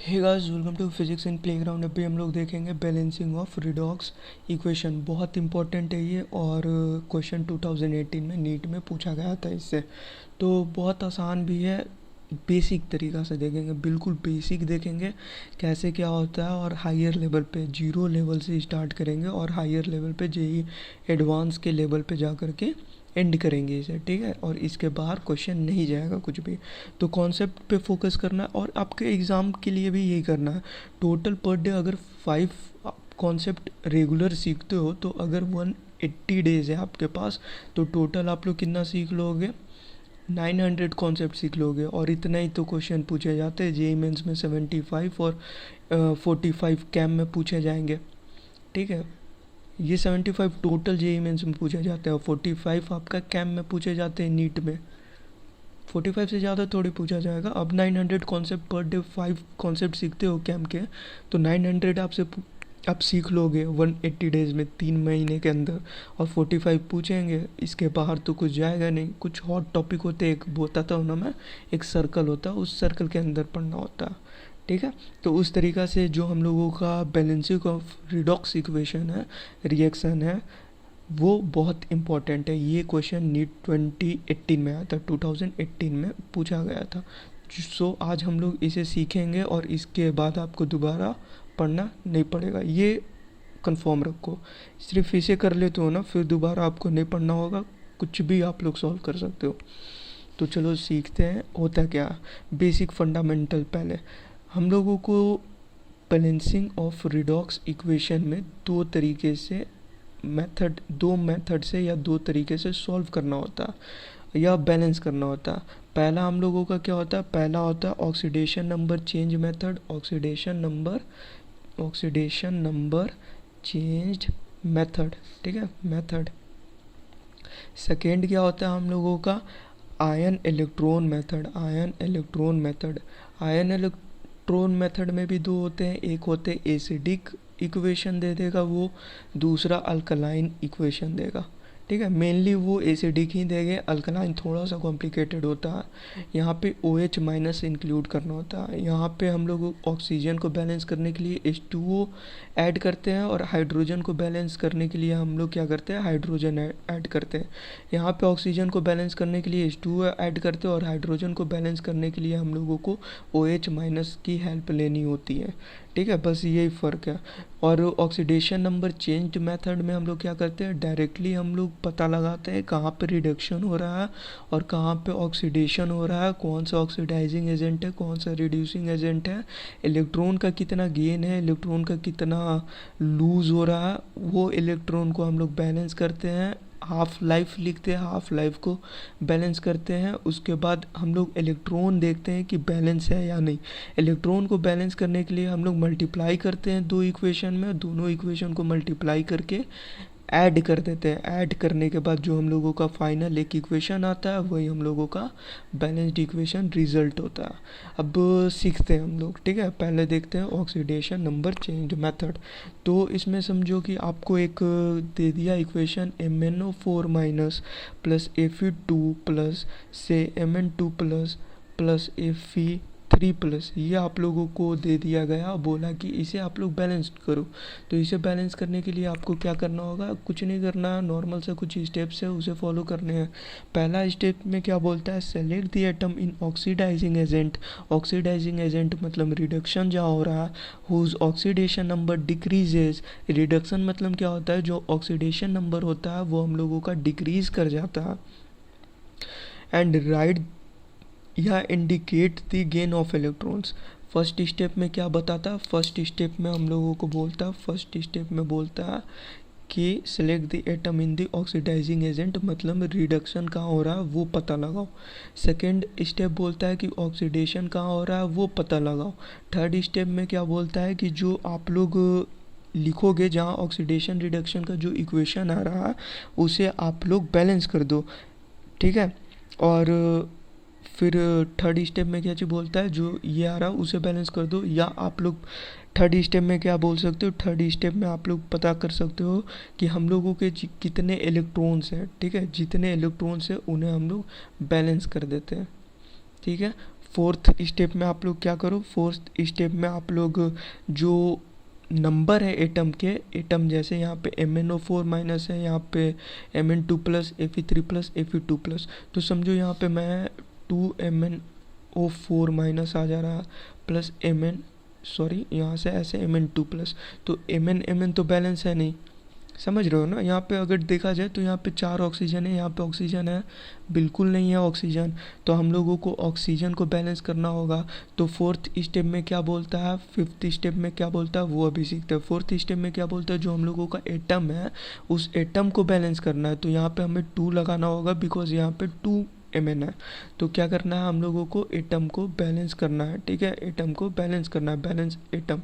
Hey guys, welcome to physics in playground. अभी हम लोग देखेंगे बैलेंसिंग ऑफ रिडॉक्स इक्वेशन। बहुत इंपॉर्टेंट है ये, और क्वेश्चन 2018 में नीट में पूछा गया था इससे। तो बहुत आसान भी है, बेसिक तरीक़ा से देखेंगे, बिल्कुल बेसिक देखेंगे कैसे क्या होता है। और हायर लेवल पे, जीरो लेवल से स्टार्ट करेंगे और हायर लेवल पे जेई एडवांस के लेवल पे जा कर के एंड करेंगे इसे, ठीक है। और इसके बाहर क्वेश्चन नहीं जाएगा कुछ भी। तो कॉन्सेप्ट पे फोकस करना है, और आपके एग्ज़ाम के लिए भी यही करना है। टोटल पर डे अगर 5 कॉन्सेप्ट रेगुलर सीखते हो, तो अगर 180 डेज़ है आपके पास, तो टोटल आप लोग कितना सीख लोगे? 900 कॉन्सेप्ट सीख लोगे। और इतना ही तो क्वेश्चन पूछे जाते हैं जेईई मेंस में। 75 और 45 कैम में पूछे जाएंगे, ठीक है। ये 75 टोटल जेईई मेंस में पूछे जाते हैं, और 45 आपका कैम में पूछे जाते हैं नीट में। 45 से ज़्यादा थोड़ी पूछा जाएगा। अब 900 कॉन्सेप्ट पर डे 5 कॉन्सेप्ट सीखते हो कैम के, तो 900 आप सीख लोगे 180 डेज़ में, 3 महीने के अंदर। और 45 पूछेंगे, इसके बाहर तो कुछ जाएगा नहीं। कुछ हॉट टॉपिक होते, एक बताता हूँ ना मैं, एक सर्कल होता है, उस सर्कल के अंदर पढ़ना होता है, ठीक है। तो उस तरीक़ा से जो हम लोगों का बैलेंसिंग ऑफ रिडॉक्स इक्वेशन है, रिएक्शन है, वो बहुत इम्पॉर्टेंट है। ये क्वेश्चन नीट 2018 में आया था, 2018 में पूछा गया था। सो आज हम लोग इसे सीखेंगे, और इसके बाद आपको दोबारा पढ़ना नहीं पड़ेगा, ये कंफर्म रखो। सिर्फ इसे कर लेते हो ना, फिर दोबारा आपको नहीं पढ़ना होगा, कुछ भी आप लोग सॉल्व कर सकते हो। तो चलो सीखते हैं होता क्या। बेसिक फंडामेंटल पहले हम लोगों को बैलेंसिंग ऑफ रिडॉक्स इक्वेशन में दो मेथड से या दो तरीके से सॉल्व करना होता है या बैलेंस करना होता है। पहला हम लोगों का क्या होता है? पहला होता है oxidation number change method, oxidation number change method, ठीक है, मेथड। सेकेंड क्या होता है हम लोगों का? Ion electron method, ion electron method में भी दो होते हैं। एक होते एसिडिक इक्वेशन दे देगा वो, दूसरा अल्कलाइन इक्वेशन देगा, ठीक है। मेनली वो एसिडिक ही देंगे, अल्कलाइन थोड़ा सा कॉम्प्लिकेटेड होता है। यहाँ पे OH माइनस इंक्लूड करना होता है। यहाँ पे हम लोग ऑक्सीजन को बैलेंस करने के लिए H2O ऐड करते हैं, और हाइड्रोजन को बैलेंस करने के लिए हम लोग क्या करते हैं? हाइड्रोजन ऐड करते हैं। यहाँ पे ऑक्सीजन को बैलेंस करने के लिए H2O ऐड करते हैं, और हाइड्रोजन को बैलेंस करने के लिए हम लोगों को OH माइनस की हेल्प लेनी होती है, ठीक है। बस यही फ़र्क है। और ऑक्सीडेशन नंबर चेंज मेथड में हम लोग क्या करते हैं? डायरेक्टली हम लोग पता लगाते हैं कहाँ पे रिडक्शन हो रहा है और कहाँ पे ऑक्सीडेशन हो रहा है, कौन सा ऑक्सीडाइजिंग एजेंट है, कौन सा रिड्यूसिंग एजेंट है, इलेक्ट्रॉन का कितना गेन है, इलेक्ट्रॉन का कितना लूज़ हो रहा है, वो इलेक्ट्रॉन को हम लोग बैलेंस करते हैं। हाफ़ लाइफ लिखते हैं, हाफ़ लाइफ को बैलेंस करते हैं। उसके बाद हम लोग इलेक्ट्रॉन देखते हैं कि बैलेंस है या नहीं। इलेक्ट्रॉन को बैलेंस करने के लिए हम लोग मल्टीप्लाई करते हैं दो इक्वेशन में, दोनों इक्वेशन को मल्टीप्लाई करके ऐड कर देते हैं। ऐड करने के बाद जो हम लोगों का फाइनल एक इक्वेशन आता है, वही हम लोगों का बैलेंस्ड इक्वेशन रिजल्ट होता है। अब सीखते हैं हम लोग, ठीक है। पहले देखते हैं ऑक्सीडेशन नंबर चेंज मेथड। तो इसमें समझो कि आपको एक दे दिया equation, MnO4 minus plus Fe2 plus से Mn2 plus plus Fe3 plus, ये आप लोगों को दे दिया गया। बोला कि इसे आप लोग बैलेंस करो। तो इसे बैलेंस करने के लिए आपको क्या करना होगा? कुछ नहीं करना, नॉर्मल से कुछ स्टेप्स है उसे फॉलो करने हैं। पहला स्टेप में क्या बोलता है? Select the atom in oxidizing agent. Oxidizing agent मतलब रिडक्शन जहाँ हो रहा है, whose oxidation number decreases. Reduction मतलब क्या होता है? जो ऑक्सीडेशन नंबर होता है वो हम लोगों का डिक्रीज कर जाता है। एंड राइट या indicate the gain of electrons. First step में क्या बताता है? फर्स्ट स्टेप में हम लोगों को बोलता है, फर्स्ट स्टेप में बोलता है कि select the atom in the oxidizing agent, मतलब रिडक्शन कहाँ हो रहा है वो पता लगाओ। सेकेंड स्टेप बोलता है कि ऑक्सीडेशन कहाँ हो रहा है वो पता लगाओ। थर्ड स्टेप में क्या बोलता है कि जो आप लोग लिखोगे, जहाँ ऑक्सीडेशन रिडक्शन का जो इक्वेशन आ रहा है उसे आप लोग बैलेंस कर दो, ठीक है। और फिर थर्ड स्टेप में क्या चीज़ बोलता है? जो ये आ रहा है उसे बैलेंस कर दो। या आप लोग थर्ड स्टेप में क्या बोल सकते हो? थर्ड स्टेप में आप लोग पता कर सकते हो कि हम लोगों के कितने इलेक्ट्रॉन्स हैं, ठीक है। जितने इलेक्ट्रॉन्स हैं उन्हें हम लोग बैलेंस कर देते हैं, ठीक है। फोर्थ स्टेप में आप लोग क्या करो, फोर्थ स्टेप में आप लोग जो नंबर है एटम के, एटम जैसे यहाँ पे MnO4 माइनस है, यहाँ पे Mn2 plus Fe3 plus Fe2 plus, तो समझो यहाँ पे मैं 2MnO4 माइनस आ जा रहा प्लस सॉरी यहाँ से ऐसे Mn2 प्लस, तो Mn तो बैलेंस है नहीं, समझ रहे हो ना। यहाँ पे अगर देखा जाए तो यहाँ पे 4 ऑक्सीजन है, यहाँ पे ऑक्सीजन है बिल्कुल नहीं है ऑक्सीजन, तो हम लोगों को ऑक्सीजन को बैलेंस करना होगा। तो फोर्थ स्टेप में क्या बोलता है, फिफ्थ स्टेप में क्या बोलता है वो अभी सीखते हैं। फोर्थ स्टेप में क्या बोलता है, जो हम लोगों का एटम है उस एटम को बैलेंस करना है, तो यहाँ पे हमें 2 लगाना होगा बिकॉज यहाँ पे 2Mn है। तो क्या करना है, हम लोगों को एटम को बैलेंस करना है, ठीक है, एटम को बैलेंस करना है, बैलेंस एटम,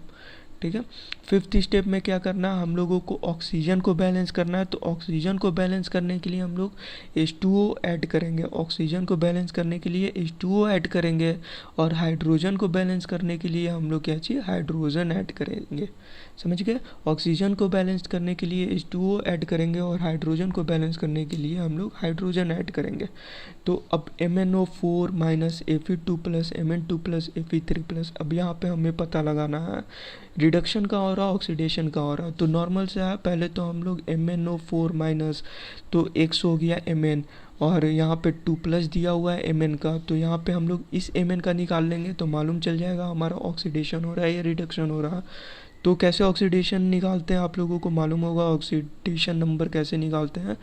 ठीक है। फिफ्थ स्टेप में क्या करना है, हम लोगों को ऑक्सीजन को बैलेंस करना है, तो ऑक्सीजन को बैलेंस करने के लिए हम लोग H2O ऐड करेंगे, ऑक्सीजन को बैलेंस करने के लिए H2O ऐड करेंगे, और हाइड्रोजन को बैलेंस करने के लिए हम लोग क्या चाहिए, हाइड्रोजन ऐड करेंगे, समझ गए। ऑक्सीजन को बैलेंस करने के लिए H2O ऐड करेंगे, और हाइड्रोजन को बैलेंस करने के लिए हम लोग हाइड्रोजन ऐड करेंगे। तो अब MnO4 minus Fe2 plus Mn2 plus Fe3 plus, अब यहाँ पे हमें पता लगाना है रिडक्शन का हो रहा ऑक्सीडेशन का हो रहा। तो नॉर्मल से है, पहले तो हम लोग MnO4 माइनस, तो X हो गया Mn, और यहाँ पे 2 प्लस दिया हुआ है Mn का, तो यहाँ पे हम लोग इस Mn का निकाल लेंगे तो मालूम चल जाएगा हमारा ऑक्सीडेशन हो रहा है या रिडक्शन हो रहा है। तो कैसे ऑक्सीडेशन निकालते हैं आप लोगों को मालूम होगा, ऑक्सीडेशन नंबर कैसे निकालते हैं।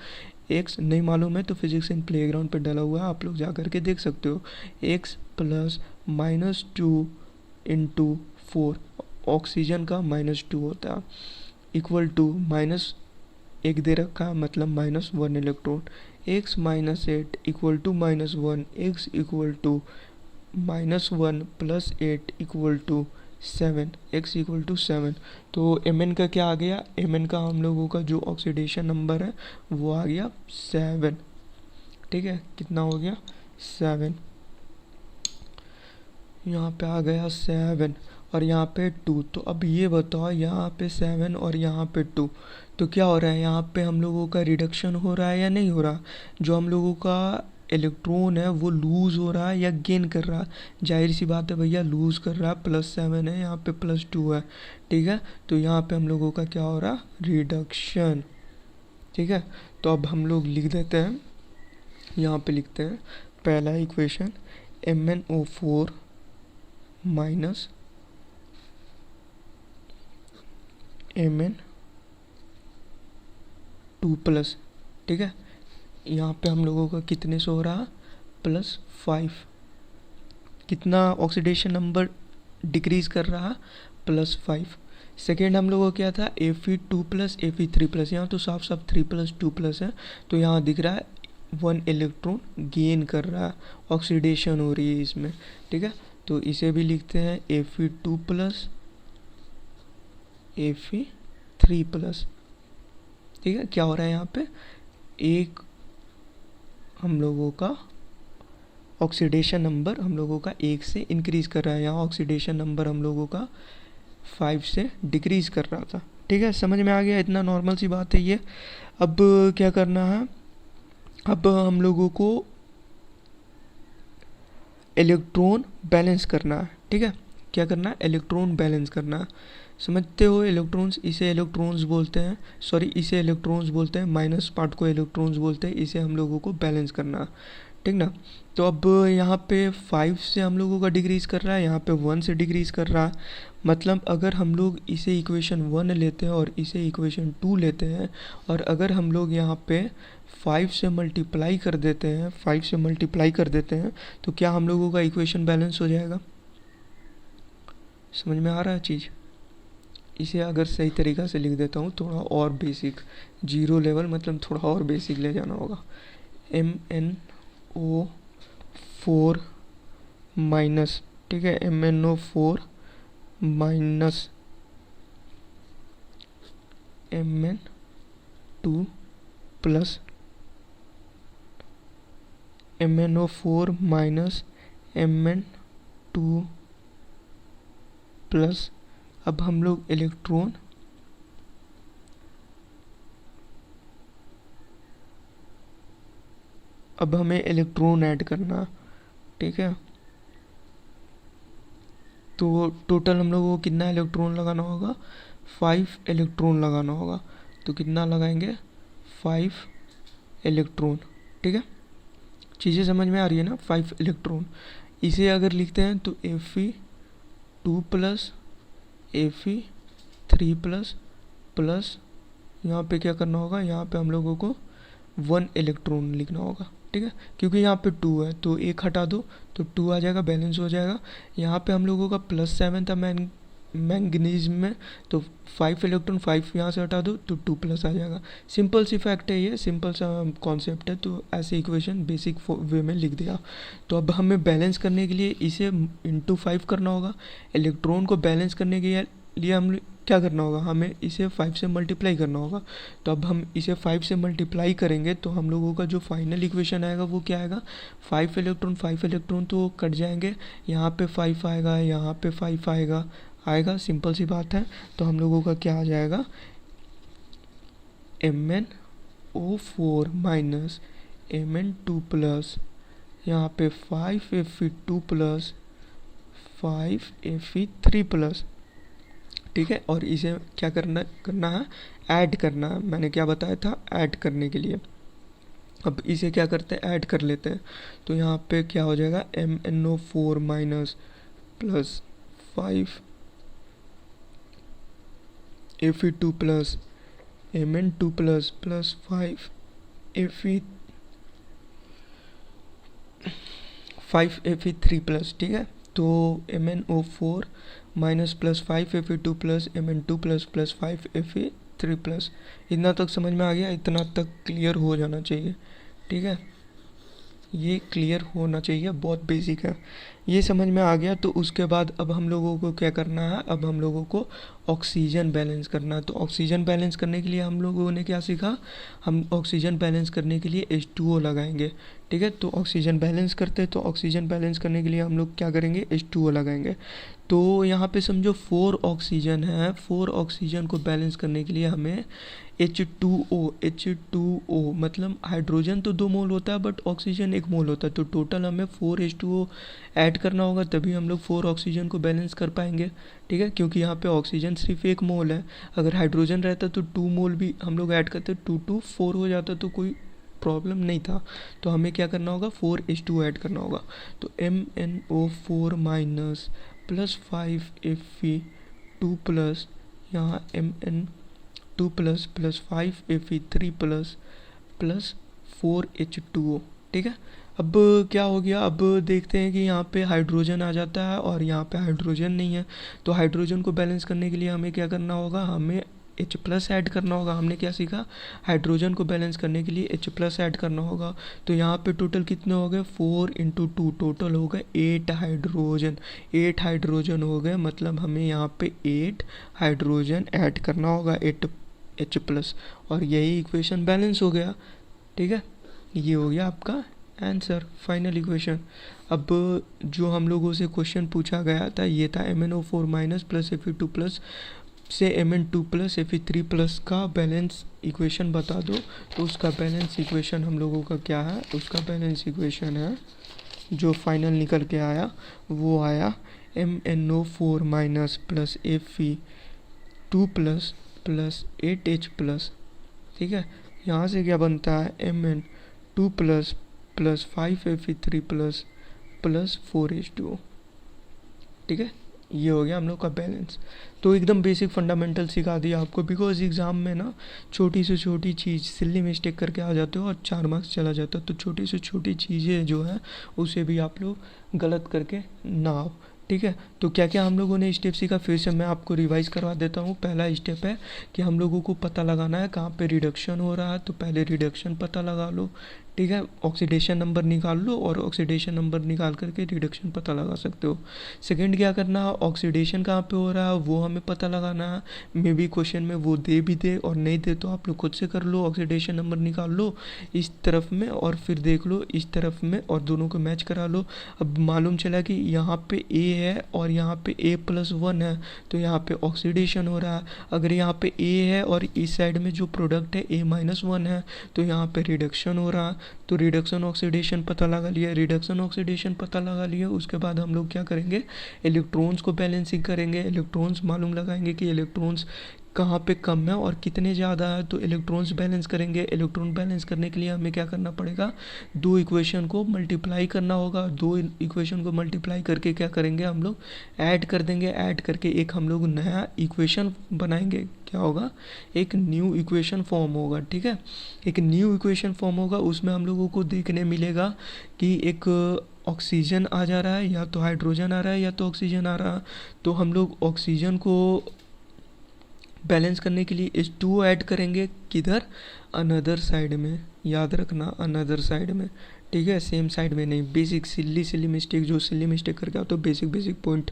एक्स नहीं मालूम है तो फिजिक्स इन प्लेग्राउंड पर डला हुआ है, आप लोग जा कर के देख सकते हो। एक्स प्लस -2 इंटू 4, ऑक्सीजन का -2 होता है, इक्वल टू माइनस एक दे रखा है मतलब -1 electron, x -8 equal to -1, x equal to -1 plus 8 equal to 7, x equal to 7। तो Mn का क्या आ गया, Mn का हम लोगों का जो ऑक्सीडेशन नंबर है वो आ गया 7, ठीक है, कितना हो गया 7, यहाँ पे आ गया 7 और यहाँ पे 2। तो अब ये बताओ यहाँ पे 7 और यहाँ पे 2, तो क्या हो रहा है, यहाँ पे हम लोगों का रिडक्शन हो रहा है या नहीं हो रहा, जो हम लोगों का इलेक्ट्रॉन है वो लूज़ हो रहा है या गेन कर रहा है, जाहिर सी बात है भैया लूज़ कर रहा है, +7 है यहाँ पे +2 है, ठीक है। तो यहाँ पे हम लोगों का क्या हो रहा, रिडक्शन, ठीक है। तो अब हम लोग लिख देते हैं, यहाँ पे लिखते हैं पहला equation MnO4 minus Mn2 plus, ठीक है, यहाँ पे हम लोगों का कितने से हो रहा +5, कितना ऑक्सीडेशन नंबर डिक्रीज कर रहा +5। सेकेंड हम लोगों को क्या था Fe2 प्लस Fe3 प्लस, यहाँ तो साफ साफ 3+2 प्लस है, तो यहाँ दिख रहा है 1 इलेक्ट्रॉन गेन कर रहा है, ऑक्सीडेशन हो रही है इसमें, ठीक है। तो इसे भी लिखते हैं Fe2 प्लस Fe3 प्लस, ठीक है। क्या हो रहा है यहाँ पे, एक हम लोगों का ऑक्सीडेशन नंबर हम लोगों का 1 से इंक्रीज कर रहा है, यहाँ ऑक्सीडेशन नंबर हम लोगों का 5 से डिक्रीज कर रहा था, ठीक है, समझ में आ गया, इतना नॉर्मल सी बात है ये। अब क्या करना है, अब हम लोगों को इलेक्ट्रॉन बैलेंस करना है, ठीक है, क्या करना है, इलेक्ट्रॉन बैलेंस करना है, समझते हो इलेक्ट्रॉन्स, इसे इलेक्ट्रॉन्स बोलते हैं, सॉरी इसे इलेक्ट्रॉन्स बोलते हैं, माइनस पार्ट को इलेक्ट्रॉन्स बोलते हैं, इसे हम लोगों को बैलेंस करना, ठीक ना। तो अब यहाँ पे 5 से हम लोगों का डिक्रीज कर रहा है, यहाँ पे 1 से डिक्रीज कर रहा है, मतलब अगर हम लोग इसे इक्वेशन 1 लेते हैं और इसे इक्वेशन 2 लेते हैं, और अगर हम लोग यहाँ पे 5 से मल्टीप्लाई कर देते हैं, 5 से मल्टीप्लाई कर देते हैं, तो क्या हम लोगों का इक्वेशन बैलेंस हो जाएगा, समझ में आ रहा है चीज़। इसे अगर सही तरीक़ा से लिख देता हूँ, थोड़ा और बेसिक, 0 लेवल मतलब थोड़ा और बेसिक ले जाना होगा, MnO4 माइनस, ठीक है, MnO4 minus Mn2 plus MnO4 minus Mn2 plus, अब हम लोग इलेक्ट्रॉन अब हमें इलेक्ट्रॉन ऐड करना, ठीक है, तो टोटल हम लोगों को कितना इलेक्ट्रॉन लगाना होगा, 5 इलेक्ट्रॉन लगाना होगा। तो कितना लगाएंगे, 5 इलेक्ट्रॉन। ठीक है, चीज़ें समझ में आ रही है ना, 5 इलेक्ट्रॉन। इसे अगर लिखते हैं तो Fe2 plus Fe3 plus plus यहाँ पे क्या करना होगा, यहाँ पे हम लोगों को 1 इलेक्ट्रॉन लिखना होगा। ठीक है, क्योंकि यहाँ पे 2 है तो एक हटा दो तो 2 आ जाएगा, बैलेंस हो जाएगा। यहाँ पे हम लोगों का +7 था मैंगनीज में, तो 5 इलेक्ट्रॉन 5 यहाँ से हटा दो तो 2 प्लस आ जाएगा। सिंपल सी फैक्ट है, ये सिंपल सा कॉन्सेप्ट है, तो ऐसे इक्वेशन बेसिक वे में लिख दिया। तो अब हमें बैलेंस करने के लिए इसे इंटू 5 करना होगा। इलेक्ट्रॉन को बैलेंस करने के लिए हम क्या करना होगा, हमें इसे 5 से मल्टीप्लाई करना होगा। तो अब हम इसे 5 से मल्टीप्लाई करेंगे तो हम लोगों का जो फाइनल इक्वेशन आएगा वो क्या आएगा, 5 इलेक्ट्रॉन तो कट जाएंगे, यहाँ पे 5 आएगा, यहाँ पे 5 आएगा, सिंपल सी बात है। तो हम लोगों का क्या आ जाएगा, MnO4 माइनस Mn2 प्लस यहाँ पे 5Fe2 प्लस 5Fe3 प्लस। ठीक है, और इसे क्या करना है, ऐड करना है। मैंने क्या बताया था, ऐड करने के लिए। अब इसे क्या करते हैं, ऐड कर लेते हैं। तो यहाँ पे क्या हो जाएगा, MnO4 minus plus 5Fe2 plus Mn2 plus 5Fe3 plus. ठीक है, तो MnO4 minus plus 5Fe2 plus Mn2 plus 5Fe3 plus. इतना तक समझ में आ गया, इतना तक क्लियर हो जाना चाहिए। ठीक है, ये क्लियर होना चाहिए, बहुत बेसिक है। ये समझ में आ गया तो उसके बाद अब हम लोगों को क्या करना है, अब हम लोगों को ऑक्सीजन बैलेंस करना है। तो ऑक्सीजन बैलेंस करने के लिए हम लोगों ने क्या सीखा, हम ऑक्सीजन बैलेंस करने के लिए H2O लगाएंगे। ठीक है, तो ऑक्सीजन बैलेंस करते हैं, तो ऑक्सीजन बैलेंस करने के लिए हम लोग क्या करेंगे, H2O लगाएंगे। तो यहाँ पे समझो 4 ऑक्सीजन है, 4 ऑक्सीजन को बैलेंस करने के लिए हमें H2O मतलब हाइड्रोजन तो 2 मोल होता है बट ऑक्सीजन 1 मोल होता है, तो टोटल हमें 4 H2O ऐड करना होगा, तभी हम लोग 4 ऑक्सीजन को बैलेंस कर पाएंगे। ठीक है, क्योंकि यहाँ पे ऑक्सीजन सिर्फ 1 मोल है, अगर हाइड्रोजन रहता तो 2 मोल भी हम लोग ऐड करते, 2 4 हो जाता तो कोई प्रॉब्लम नहीं था। तो हमें क्या करना होगा, 4 H2O ऐड करना होगा। तो MnO4 minus plus 5Fe2 plus यहाँ Mn2 plus plus 5Fe3 plus plus 4H2O। ठीक है, अब क्या हो गया, अब देखते हैं कि यहाँ पे हाइड्रोजन आ जाता है और यहाँ पे हाइड्रोजन नहीं है। तो हाइड्रोजन को बैलेंस करने के लिए हमें क्या करना होगा, हमें H प्लस ऐड करना होगा। हमने क्या सीखा, हाइड्रोजन को बैलेंस करने के लिए H प्लस ऐड करना होगा। तो यहाँ पे टोटल कितने हो गए, 4 × 2 टोटल हो गए 8 हाइड्रोजन। 8 हाइड्रोजन हो गए, मतलब हमें यहाँ पे 8 हाइड्रोजन ऐड करना होगा, 8 H प्लस, और यही इक्वेशन बैलेंस हो गया। ठीक है, ये हो गया आपका आंसर, फाइनल इक्वेशन। अब जो हम लोगों से क्वेश्चन पूछा गया था ये था MnO4 minus plus Fe2 plus से Mn2 प्लस Fe3 प्लस का बैलेंस इक्वेशन बता दो। तो उसका बैलेंस इक्वेशन हम लोगों का क्या है, उसका बैलेंस इक्वेशन है जो फाइनल निकल के आया वो आया MnO4 minus plus Fe2 plus plus 8H plus. ठीक है, यहाँ से क्या बनता है, Mn2 plus plus 5Fe3 plus plus 4H2O। ठीक है, ये हो गया हम लोग का बैलेंस। तो एकदम बेसिक फंडामेंटल सिखा दिया आपको, बिकॉज एग्ज़ाम में ना छोटी से छोटी चीज़ सिल्ली मिस्टेक करके आ जाते हो और 4 मार्क्स चला जाता है। तो छोटी से छोटी चीज़ें जो है उसे भी आप लोग गलत करके ना आओ। ठीक है, तो क्या क्या हम लोगों ने स्टेप सीखा, फिर से मैं आपको रिवाइज़ करवा देता हूँ। पहला स्टेप है कि हम लोगों को पता लगाना है कहाँ पे रिडक्शन हो रहा है, तो पहले रिडक्शन पता लगा लो। ठीक है, ऑक्सीडेशन नंबर निकाल लो और ऑक्सीडेशन नंबर निकाल करके रिडक्शन पता लगा सकते हो। सेकंड क्या करना है, ऑक्सीडेशन कहाँ पे हो रहा है वो हमें पता लगाना है। मे बी क्वेश्चन में वो दे भी दे और नहीं दे तो आप लोग खुद से कर लो, ऑक्सीडेशन नंबर निकाल लो इस तरफ में और फिर देख लो इस तरफ में और दोनों को मैच करा लो। अब मालूम चला कि यहाँ पे A है और यहाँ पे A+1 है, तो यहाँ पे ऑक्सीडेशन हो रहा है। अगर यहाँ पे A है और इस साइड में जो प्रोडक्ट है A-1 है, तो यहाँ पे रिडक्शन हो रहा है। तो रिडक्शन ऑक्सीडेशन पता लगा लिया, रिडक्शन ऑक्सीडेशन पता लगा लिया, उसके बाद हम लोग क्या करेंगे, इलेक्ट्रॉन्स को बैलेंसिंग करेंगे। इलेक्ट्रॉन्स मालूम लगाएंगे कि इलेक्ट्रॉन्स कहाँ पे कम है और कितने ज़्यादा है, तो इलेक्ट्रॉन्स बैलेंस करेंगे। इलेक्ट्रॉन बैलेंस करने के लिए हमें क्या करना पड़ेगा, दो इक्वेशन को मल्टीप्लाई करना होगा। दो इक्वेशन को मल्टीप्लाई करके क्या करेंगे, हम लोग ऐड कर देंगे। ऐड करके एक हम लोग नया इक्वेशन बनाएंगे। क्या होगा, एक न्यू इक्वेशन फॉर्म होगा। ठीक है, एक न्यू इक्वेशन फॉर्म होगा, उसमें हम लोगों को देखने मिलेगा कि एक ऑक्सीजन आ जा रहा है, या तो हाइड्रोजन आ रहा है, या तो ऑक्सीजन आ रहा है। तो हम लोग ऑक्सीजन को बैलेंस करने के लिए H2O ऐड करेंगे। किधर, अनदर साइड में, याद रखना अनदर साइड में। ठीक है, सेम साइड में नहीं। बेसिक सिली मिस्टेक, जो सिली मिस्टेक करके आओ, तो बेसिक पॉइंट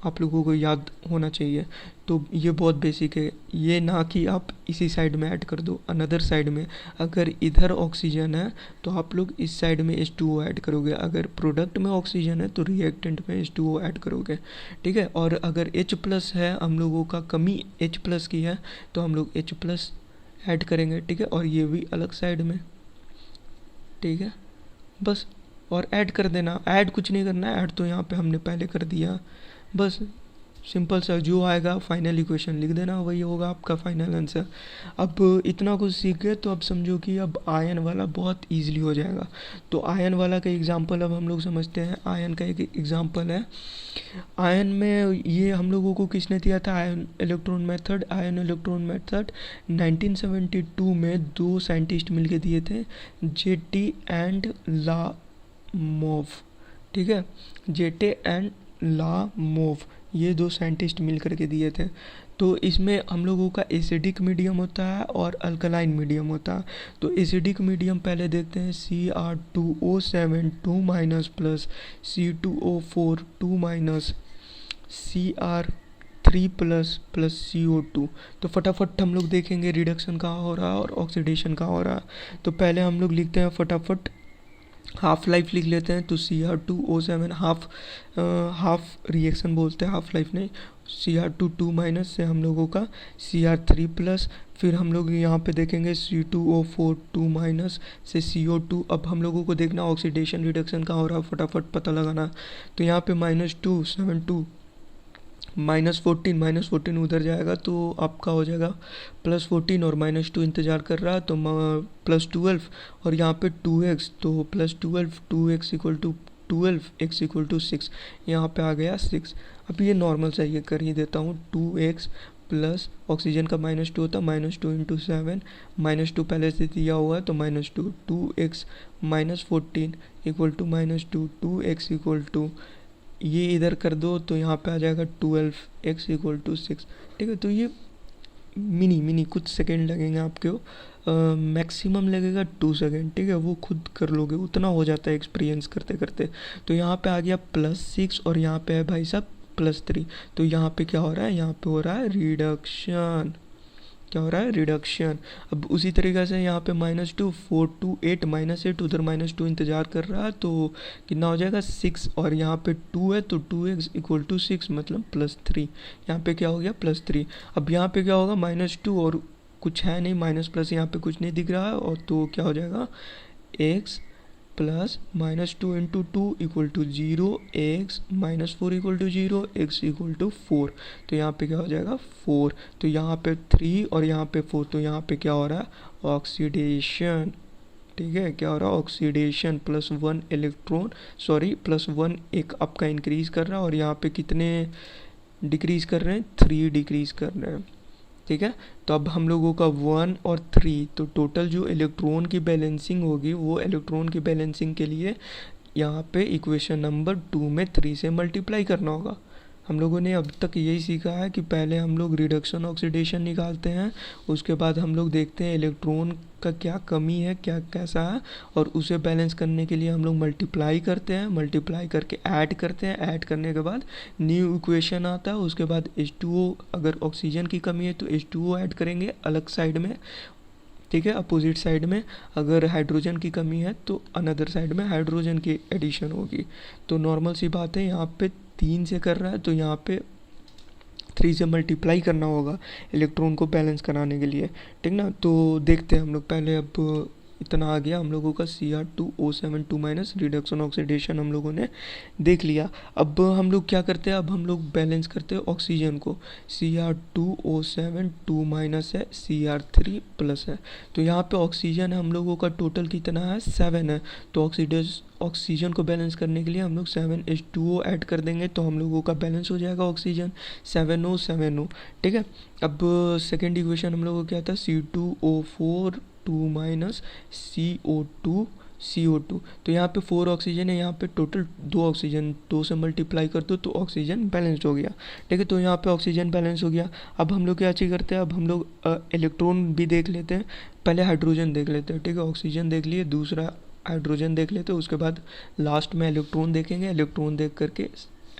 आप लोगों को याद होना चाहिए। तो ये बहुत बेसिक है, ये ना कि आप इसी साइड में ऐड कर दो, अनदर साइड में। अगर इधर ऑक्सीजन है तो आप लोग इस साइड में H2O ऐड करोगे। अगर प्रोडक्ट में ऑक्सीजन है तो रिएक्टेंट में H2O ऐड करोगे। ठीक है, और अगर H+ है, हम लोगों का कमी H+ की है, तो हम लोग H+ ऐड करेंगे। ठीक है, और ये भी अलग साइड में। ठीक है, बस, और ऐड कर देना। ऐड कुछ नहीं करना है, ऐड तो यहाँ पे हमने पहले कर दिया। बस सिंपल सा, जो आएगा फाइनल इक्वेशन लिख देना, वही होगा आपका फाइनल आंसर। अब इतना कुछ सीख गए तो अब समझो कि अब आयन वाला बहुत इजीली हो जाएगा। तो आयन वाला का एग्जांपल अब हम लोग समझते हैं। आयन का एक एग्जांपल है। आयन में ये हम लोगों को किसने दिया था, ion electron method. Ion electron method 1972 में दो साइंटिस्ट मिलके दिए थे, जेटे एंड लामोव। ठीक है, जेटे एंड लामोव, ये दो साइंटिस्ट मिल करके दिए थे। तो इसमें हम लोगों का एसिडिक मीडियम होता है और अल्कलाइन मीडियम होता है। तो एसिडिक मीडियम पहले देखते हैं, Cr2O7 2 minus plus C2O4 2 minus Cr3 plus plus CO2। तो फटाफट हम लोग देखेंगे रिडक्शन कहाँ हो रहा है और ऑक्सीडेशन कहाँ हो रहा है। तो पहले हम लोग लिखते हैं फटाफट, हाफ लाइफ लिख लेते हैं। तो Cr2O7 हाफ रिएक्शन बोलते हैं, हाफ लाइफ नहीं। Cr2 2 माइनस से हम लोगों का Cr3 प्लस, फिर हम लोग यहाँ पे देखेंगे C2O4 2 माइनस से CO2। अब हम लोगों को देखना ऑक्सीडेशन रिडक्शन का हो रहा है, फटाफट पता लगाना। तो यहाँ पे -2 7 2 -14 उधर जाएगा तो आपका हो जाएगा +14, और -2 इंतज़ार कर रहा तो +12, और यहाँ पे 2x, तो +12 2x equal to 12, x equal to 6, यहाँ पे आ गया 6। अब ये नॉर्मल सा ये कर ही देता हूँ, 2x प्लस ऑक्सीजन का -2 होता, -2 इंटू 7, -2 पहले से दिया हुआ है तो -2, 2x -14 equal to -2, 2x equal to, ये इधर कर दो तो यहाँ पे आ जाएगा 12x इक्वल टू 6। ठीक है, तो ये मिनी कुछ सेकंड लगेंगे आपको, मैक्सिमम लगेगा 2 सेकंड। ठीक है, वो खुद कर लोगे, उतना हो जाता है एक्सपीरियंस करते करते। तो यहाँ पे आ गया +6 और यहाँ पे है भाई साहब +3। तो यहाँ पे क्या हो रहा है, यहाँ पे हो रहा है रिडक्शन। क्या हो रहा है, रिडक्शन। अब उसी तरीक़े से यहाँ पे -2 4 2 8 -8, उधर -2 इंतज़ार कर रहा है तो कितना हो जाएगा 6, और यहाँ पे 2 है तो 2x इक्वल टू 6 मतलब +3। यहाँ पे क्या हो गया +3। अब यहाँ पे क्या होगा, -2 और कुछ है नहीं, माइनस प्लस यहाँ पे कुछ नहीं दिख रहा है, और तो क्या हो जाएगा x plus -2 into 2 equal to 0, x -4 equal to 0, x equal to 4। तो यहाँ पे क्या हो जाएगा 4। तो यहाँ पे 3 और यहाँ पे 4, तो यहाँ पे क्या हो रहा है ऑक्सीडेशन। ठीक है, क्या हो रहा है ऑक्सीडेशन, +1 इलेक्ट्रॉन +1 एक आपका इंक्रीज कर रहा है, और यहाँ पे कितने डिक्रीज कर रहे हैं, 3 डिक्रीज कर रहे हैं। ठीक है, तो अब हम लोगों का 1 और 3, तो टोटल जो इलेक्ट्रॉन की बैलेंसिंग होगी वो इलेक्ट्रॉन की बैलेंसिंग के लिए यहाँ पे इक्वेशन नंबर 2 में 3 से मल्टीप्लाई करना होगा। हम लोगों ने अब तक यही सीखा है कि पहले हम लोग रिडक्शन ऑक्सीडेशन निकालते हैं, उसके बाद हम लोग देखते हैं इलेक्ट्रॉन का क्या कमी है, क्या कैसा है, और उसे बैलेंस करने के लिए हम लोग मल्टीप्लाई करते हैं, मल्टीप्लाई करके ऐड करते हैं, ऐड करने के बाद न्यू इक्वेशन आता है। उसके बाद H2O, अगर ऑक्सीजन की कमी है तो H2O ऐड करेंगे अलग साइड में। ठीक है, अपोजिट साइड में। अगर हाइड्रोजन की कमी है तो अनदर साइड में हाइड्रोजन की एडिशन होगी। तो नॉर्मल सी बात है, यहाँ पे 3 से कर रहा है तो यहाँ पे 3 से मल्टीप्लाई करना होगा इलेक्ट्रॉन को बैलेंस कराने के लिए। ठीक ना, तो देखते हैं हम लोग पहले अब इतना आ गया हम लोगों का Cr2O7 2 माइनस रिडक्शन ऑक्सीडेशन हम लोगों ने देख लिया। अब हम लोग क्या करते हैं, अब हम लोग बैलेंस करते हैं ऑक्सीजन को। Cr2O7 2 माइनस है, Cr3 प्लस है। तो यहाँ पे ऑक्सीजन हम लोगों का टोटल कितना है, 7 है। तो ऑक्सीजन को बैलेंस करने के लिए हम लोग 7H2O ऐड कर देंगे तो हम लोगों का बैलेंस हो जाएगा ऑक्सीजन 7O। ठीक है। अब सेकेंड इक्वेशन हम लोगों को क्या था, C2O4 2 माइनस CO2। तो यहाँ पे 4 ऑक्सीजन है, यहाँ पे टोटल 2 ऑक्सीजन, 2 से मल्टीप्लाई कर दो तो ऑक्सीजन बैलेंस्ड हो गया। ठीक है। तो यहाँ पे ऑक्सीजन बैलेंस हो गया। अब हम लोग क्या चीज़ करते हैं, अब हम लोग इलेक्ट्रॉन भी देख लेते हैं। पहले हाइड्रोजन देख लेते हैं। ठीक है। ऑक्सीजन देख लिए, दूसरा हाइड्रोजन देख लेते हैं, उसके बाद लास्ट में इलेक्ट्रॉन देखेंगे। इलेक्ट्रॉन देख करके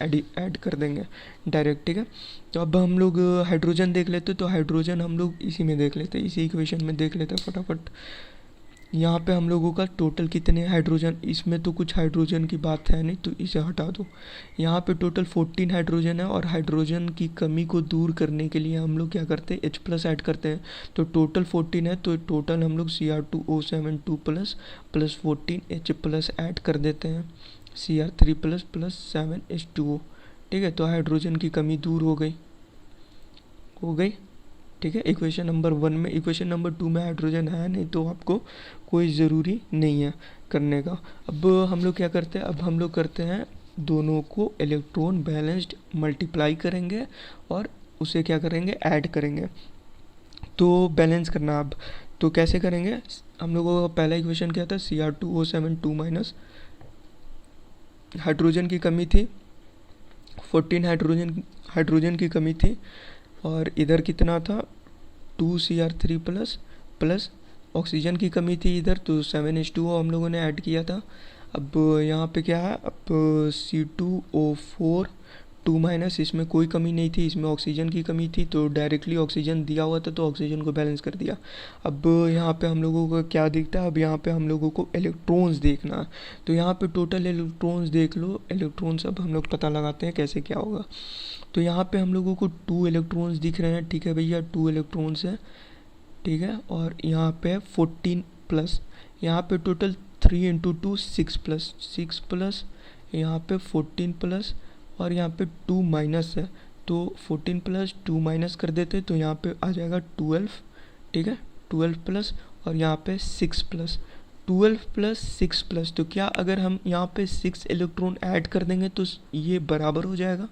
ऐड कर देंगे डायरेक्ट। ठीक है। तो अब हम लोग हाइड्रोजन देख लेते तो हाइड्रोजन हम लोग इसी में देख लेते, इसी इक्वेशन में देख लेते फटाफट। यहाँ पे हम लोगों का टोटल कितने हाइड्रोजन, इसमें तो कुछ हाइड्रोजन की बात है नहीं तो इसे हटा दो। यहाँ पे टोटल 14 हाइड्रोजन है और हाइड्रोजन की कमी को दूर करने के लिए हम लोग क्या करते हैं, H+ ऐड करते हैं। तो टोटल 14 है, तो टोटल हम लोग Cr2O7 2 प्लस 14 H+ ऐड कर देते हैं, Cr3 प्लस 7H2O। ठीक है। तो हाइड्रोजन की कमी दूर हो गई। ठीक है। इक्वेशन नंबर 1 में, इक्वेशन नंबर 2 में हाइड्रोजन है नहीं तो आपको कोई ज़रूरी नहीं है करने का। अब हम लोग क्या करते हैं, अब हम लोग करते हैं दोनों को इलेक्ट्रॉन बैलेंस्ड मल्टीप्लाई करेंगे और उसे क्या करेंगे, ऐड करेंगे। तो बैलेंस करना अब तो कैसे करेंगे, हम लोगों का पहला इक्वेशन क्या था, Cr2O7 2 माइनस, हाइड्रोजन की कमी थी 14, हाइड्रोजन की कमी थी और इधर कितना था 2Cr3 प्लस ऑक्सीजन की कमी थी इधर, तो 7H2O हम लोगों ने ऐड किया था। अब यहाँ पे क्या है, अब C2O4 2 माइनस, इसमें कोई कमी नहीं थी, इसमें ऑक्सीजन की कमी थी तो डायरेक्टली ऑक्सीजन दिया हुआ था तो ऑक्सीजन को बैलेंस कर दिया। अब यहाँ पे हम लोगों को क्या दिखता है, अब यहाँ पे हम लोगों को इलेक्ट्रॉन्स देखना है। तो यहाँ पे टोटल इलेक्ट्रॉन्स देख लो, इलेक्ट्रॉन्स अब हम लोग पता लगाते हैं कैसे क्या होगा। तो यहाँ पे हम लोगों को 2 इलेक्ट्रॉन्स दिख रहे हैं। ठीक है भैया, 2 इलेक्ट्रॉन्स हैं। ठीक है। और यहाँ पे 14 प्लस, यहाँ पे टोटल 3 × 2 6 प्लस, यहाँ पे 14 प्लस और यहाँ पे 2 माइनस है तो 14 प्लस 2 माइनस कर देते तो यहाँ पे आ जाएगा 12। ठीक है। 12 प्लस और यहाँ पे 6 प्लस, 12 प्लस 6 प्लस, तो क्या अगर हम यहाँ पे 6 इलेक्ट्रॉन ऐड कर देंगे तो ये बराबर हो जाएगा।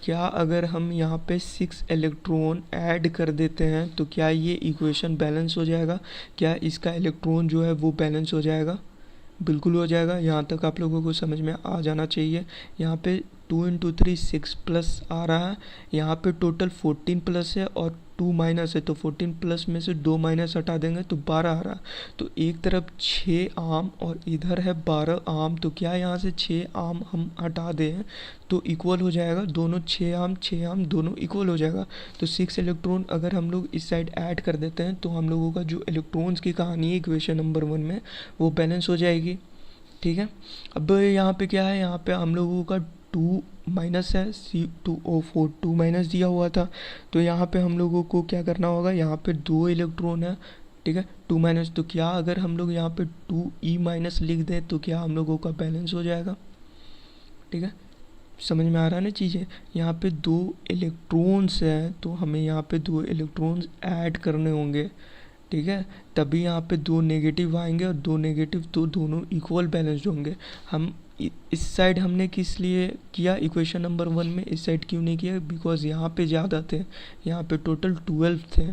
क्या अगर हम यहाँ पे 6 इलेक्ट्रॉन ऐड कर देते हैं तो क्या ये इक्वेशन बैलेंस हो जाएगा, क्या इसका इलेक्ट्रॉन जो है वो बैलेंस हो जाएगा, बिल्कुल हो जाएगा। यहाँ तक आप लोगों को समझ में आ जाना चाहिए। यहाँ पे 2 × 3 6 प्लस आ रहा है, यहाँ पे टोटल 14 प्लस है और 2 माइनस है तो 14 प्लस में से 2 माइनस हटा देंगे तो 12 आ रहा है। तो एक तरफ 6 आम और इधर है 12 आम, तो क्या यहाँ से 6 आम हम हटा दें तो इक्वल हो जाएगा, दोनों 6 आम दोनों इक्वल हो जाएगा। तो 6 इलेक्ट्रॉन अगर हम लोग इस साइड ऐड कर देते हैं तो हम लोगों का जो इलेक्ट्रॉन्स की कहानी है इक्वेशन नंबर 1 में वो बैलेंस हो जाएगी। ठीक है। अब यहाँ पे क्या है, यहाँ पे हम लोगों का 2 माइनस है, C2O4 2 माइनस दिया हुआ था तो यहाँ पे हम लोगों को क्या करना होगा, यहाँ पे 2 इलेक्ट्रॉन है। ठीक है। 2 माइनस, तो क्या अगर हम लोग यहाँ पे 2E माइनस लिख दें तो क्या हम लोगों का बैलेंस हो जाएगा। ठीक है। समझ में आ रहा है ना चीज़ें। यहाँ पे 2 इलेक्ट्रॉन्स हैं तो हमें यहाँ पे 2 इलेक्ट्रॉन्स ऐड करने होंगे। ठीक है। तभी यहाँ पे 2 नेगेटिव आएंगे और 2 नेगेटिव तो दोनों इक्वल बैलेंस्ड होंगे। हम इस साइड हमने किस लिए किया, इक्वेशन नंबर 1 में इस साइड क्यों नहीं किया, बिकॉज यहाँ पे ज़्यादा थे, यहाँ पे टोटल 12 थे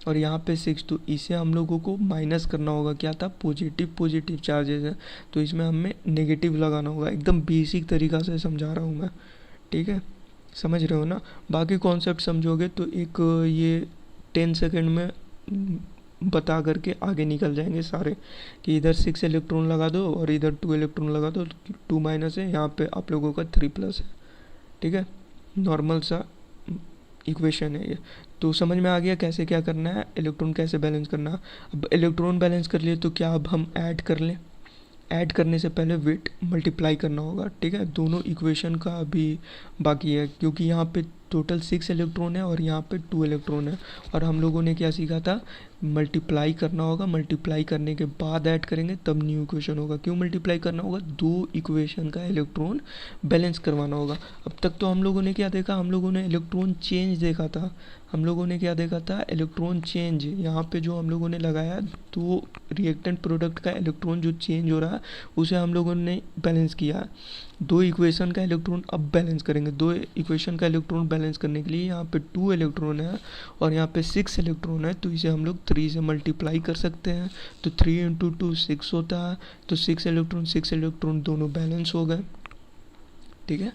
और यहाँ पे 6, तो इसे हम लोगों को माइनस करना होगा। क्या था, पॉजिटिव चार्जेस है तो इसमें हमें नेगेटिव लगाना होगा। एकदम बेसिक तरीक़ा से समझा रहा हूँ मैं। ठीक है। समझ रहे हो ना। बाकी कॉन्सेप्ट समझोगे तो एक ये 10 सेकेंड में बता करके आगे निकल जाएंगे सारे कि इधर 6 इलेक्ट्रॉन लगा दो और इधर 2 इलेक्ट्रॉन लगा दो, 2 माइनस है, यहाँ पे आप लोगों का 3 प्लस है। ठीक है। नॉर्मल सा इक्वेशन है ये। तो समझ में आ गया कैसे क्या करना है, इलेक्ट्रॉन कैसे बैलेंस करना है। अब इलेक्ट्रॉन बैलेंस कर लिए तो क्या अब हम ऐड कर लें, ऐड करने से पहले वेट मल्टीप्लाई करना होगा। ठीक है। दोनों इक्वेशन का अभी बाकी है क्योंकि यहाँ पे टोटल 6 इलेक्ट्रॉन है और यहाँ पे 2 इलेक्ट्रॉन है। और हम लोगों ने क्या सीखा था, मल्टीप्लाई करना होगा, मल्टीप्लाई करने के बाद ऐड करेंगे तब न्यू इक्वेशन होगा। क्यों मल्टीप्लाई करना होगा, 2 इक्वेशन का इलेक्ट्रॉन बैलेंस करवाना होगा। अब तक तो हम लोगों ने क्या देखा, हम लोगों ने इलेक्ट्रॉन चेंज देखा था। हम लोगों ने क्या देखा था, इलेक्ट्रॉन चेंज। यहाँ पे जो हम लोगों ने लगाया, तो रिएक्टेंट प्रोडक्ट का इलेक्ट्रॉन जो चेंज हो रहा है उसे हम लोगों ने बैलेंस किया है। 2 इक्वेशन का इलेक्ट्रॉन अब बैलेंस करेंगे। 2 इक्वेशन का इलेक्ट्रॉन बैलेंस करने के लिए यहाँ पे 2 इलेक्ट्रॉन है और यहाँ पे 6 इलेक्ट्रॉन है, तो इसे हम लोग 3 से मल्टीप्लाई कर सकते हैं। तो 3 इंटू 2 6 होता है, तो 6 इलेक्ट्रॉन दोनों बैलेंस हो गए। ठीक है,